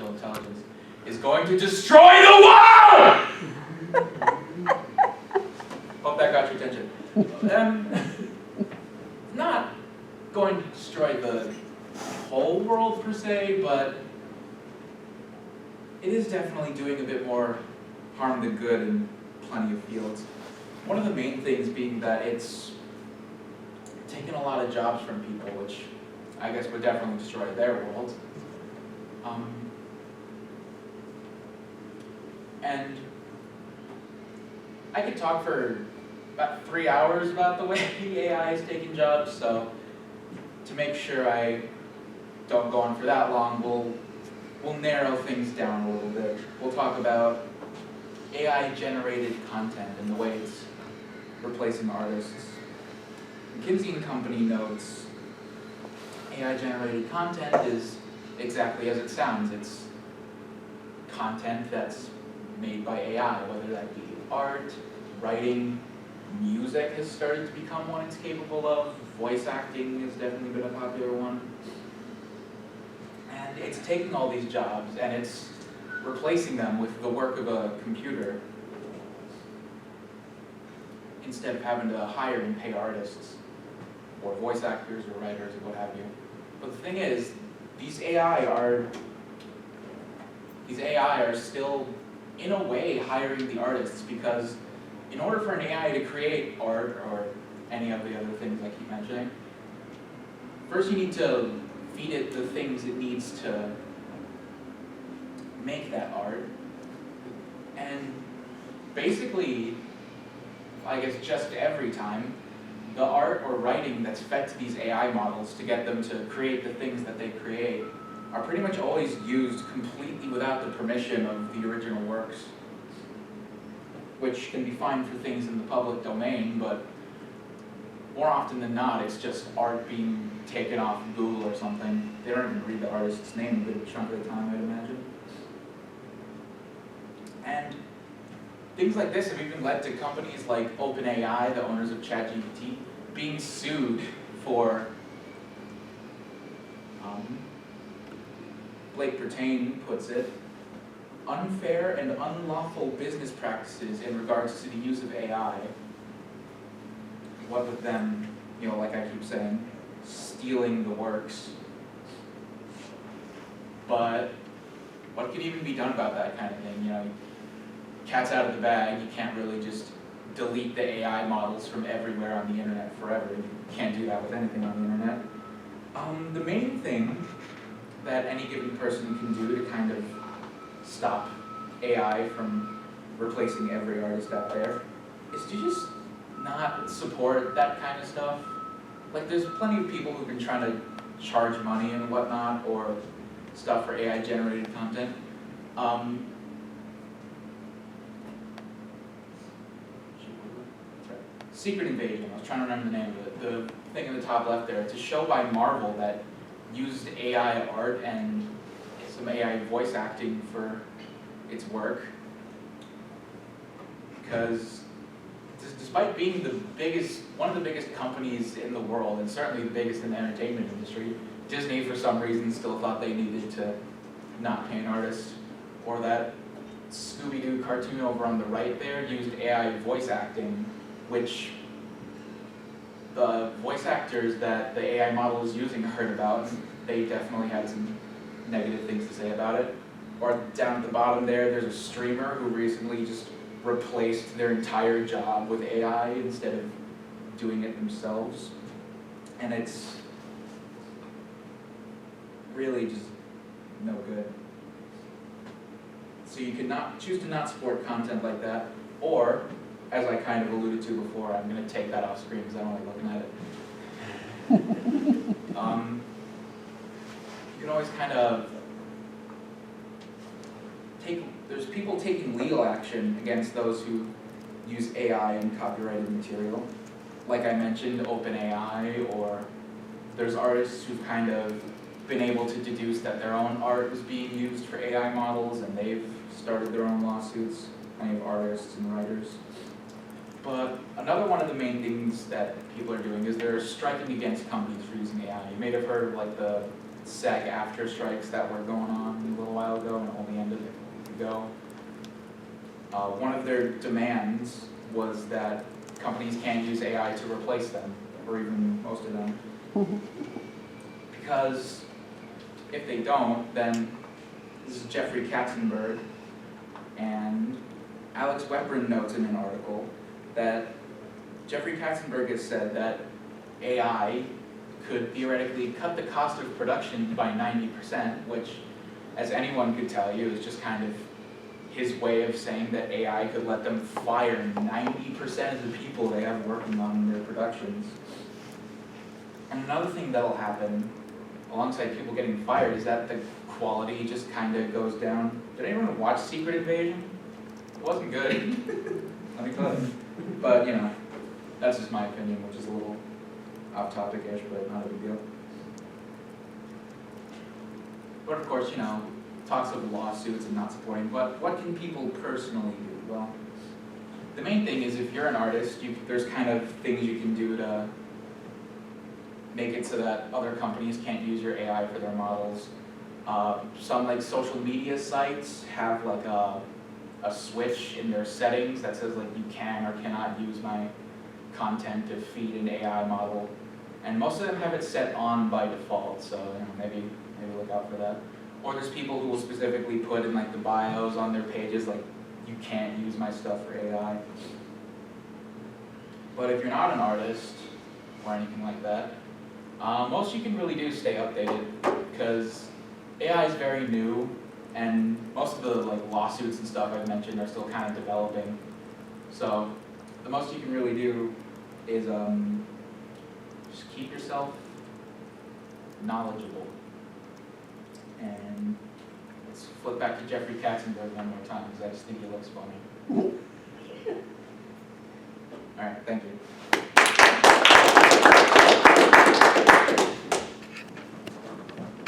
artificial intelligence is going to destroy the world! Hope that got your attention. Not going to destroy the whole world per se, but it is definitely doing a bit more harm than good in plenty of fields. One of the main things being that it's taken a lot of jobs from people, which I guess would definitely destroy their world. And I could talk for about 3 hours about the way AI is taking jobs, so to make sure I don't go on for that long, we'll narrow things down a little bit. We'll talk about AI-generated content and the way it's replacing artists. McKinsey & Company notes AI-generated content is exactly as it sounds. It's content that's made by AI, whether that be art, writing, music has started to become one it's capable of, voice acting has definitely been a popular one. And it's taking all these jobs and it's replacing them with the work of a computer instead of having to hire and pay artists or voice actors or writers or what have you. But the thing is, these AI are still, in a way, hiring the artists, because in order for an AI to create art or any of the other things I keep mentioning, first you need to feed it the things it needs to make that art. And basically, I guess just every time, the art or writing that's fed to these AI models to get them to create the things that they create are pretty much always used completely without the permission of the original works, which can be fine for things in the public domain, but more often than not, it's just art being taken off Google or something. They don't even read the artist's name a good chunk of the time, I'd imagine. And things like this have even led to companies like OpenAI, the owners of ChatGPT, being sued for, Blake Pertain puts it, unfair and unlawful business practices in regards to the use of AI. What with them, like I keep saying, stealing the works. But what could even be done about that kind of thing? Cat's out of the bag. You can't really just delete the AI models from everywhere on the internet forever. You can't do that with anything on the internet. The main thing that any given person can do to kind of stop AI from replacing every artist out there is to just not support that kind of stuff. Like, there's plenty of people who've been trying to charge money and whatnot, or stuff for AI-generated content. Secret Invasion, I was trying to remember the name of it. The thing in the top left there, it's a show by Marvel that used AI art and some AI voice acting for its work. Because despite being one of the biggest companies in the world, and certainly the biggest in the entertainment industry, Disney for some reason still thought they needed to not pay an artist. Or that Scooby-Doo cartoon over on the right there used AI voice acting, which the voice actors that the AI model is using heard about. They definitely had some negative things to say about it. Or down at the bottom there, there's a streamer who recently just replaced their entire job with AI instead of doing it themselves. And it's really just no good. So you could choose to not support content like that, or, as I kind of alluded to before, I'm going to take that off screen because I don't like looking at it. You can always kind of there's people taking legal action against those who use AI in copyrighted material. Like I mentioned, OpenAI, or there's artists who've kind of been able to deduce that their own art was being used for AI models, and they've started their own lawsuits, plenty of artists and writers. But another one of the main things that people are doing is they're striking against companies for using AI. You may have heard of like the SAG-AFTRA strikes that were going on a little while ago and only ended like a week ago. One of their demands was that companies can't use AI to replace them, or even most of them. Because if they don't, then this is Jeffrey Katzenberg, and Alex Webrin notes in an article that Jeffrey Katzenberg has said that AI could theoretically cut the cost of production by 90%, which, as anyone could tell you, is just kind of his way of saying that AI could let them fire 90% of the people they have working on their productions. And another thing that'll happen, alongside people getting fired, is that the quality just kind of goes down. Did anyone watch Secret Invasion? It wasn't good. Let me tell you. But, you know, that's just my opinion, which is a little off-topic-ish, but not a big deal. But of course, you know, talks of lawsuits and not supporting, but what can people personally do? Well, the main thing is if you're an artist, there's kind of things you can do to make it so that other companies can't use your AI for their models. Some like social media sites have like a switch in their settings that says like you can or cannot use my content to feed an AI model. And most of them have it set on by default, so you know, maybe look out for that. Or there's people who will specifically put in like the bios on their pages like you can't use my stuff for AI. But if you're not an artist or anything like that, most you can really do is stay updated, because AI is very new and most of the like lawsuits and stuff I've mentioned are still kind of developing. So the most you can really do is just keep yourself knowledgeable. And let's flip back to Jeffrey Katzenberg one more time, because I just think he looks funny. All right, thank you.